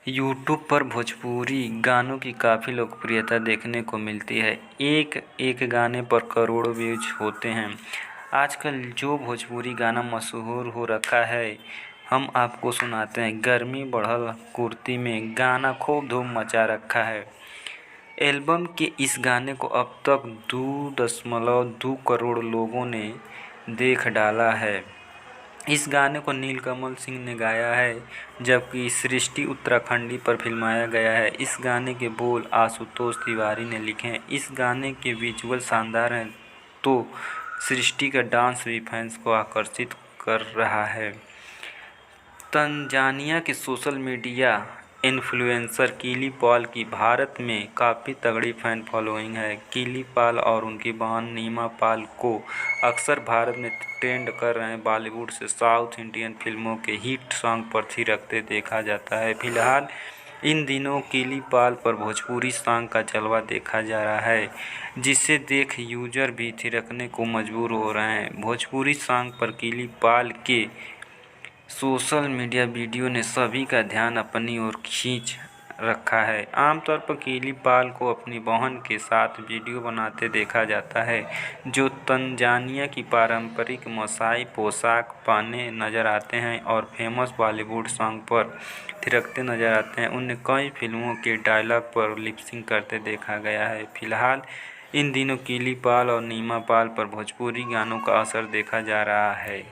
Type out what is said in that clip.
YouTube पर भोजपुरी गानों की काफ़ी लोकप्रियता देखने को मिलती है। एक एक गाने पर करोड़ों व्यूज होते हैं। आजकल जो भोजपुरी गाना मशहूर हो रखा है, हम आपको सुनाते हैं। गर्मी बढ़ल कुर्ती में गाना खूब धूम मचा रखा है। एल्बम के इस गाने को अब तक 2.2 करोड़ लोगों ने देख डाला है। इस गाने को नीलकमल सिंह ने गाया है, जबकि सृष्टि उत्तराखंडी पर फिल्माया गया है। इस गाने के बोल आशुतोष तिवारी ने लिखे हैं। इस गाने के विजुअल शानदार हैं, तो सृष्टि का डांस भी फैंस को आकर्षित कर रहा है। तंजानिया के सोशल मीडिया इन्फ्लुएंसर किली पॉल की भारत में काफ़ी तगड़ी फ़ैन फॉलोइंग है। किली पॉल और उनकी बहन नीमा पॉल को अक्सर भारत में ट्रेंड कर रहे बॉलीवुड से साउथ इंडियन फिल्मों के हिट सॉन्ग पर थिरकते देखा जाता है। फिलहाल इन दिनों किली पॉल पर भोजपुरी सॉन्ग का जलवा देखा जा रहा है, जिसे देख यूजर भी थिरकने को मजबूर हो रहे हैं। भोजपुरी सॉन्ग पर किली पॉल के सोशल मीडिया वीडियो ने सभी का ध्यान अपनी ओर खींच रखा है। आमतौर पर किली पॉल को अपनी बहन के साथ वीडियो बनाते देखा जाता है, जो तंजानिया की पारंपरिक मसाई पोशाक पहने नजर आते हैं और फेमस बॉलीवुड सॉन्ग पर थिरकते नजर आते हैं। उन्हें कई फिल्मों के डायलॉग पर लिपसिंग करते देखा गया है। फिलहाल इन दिनों किली पॉल और नीमा पॉल पर भोजपुरी गानों का असर देखा जा रहा है।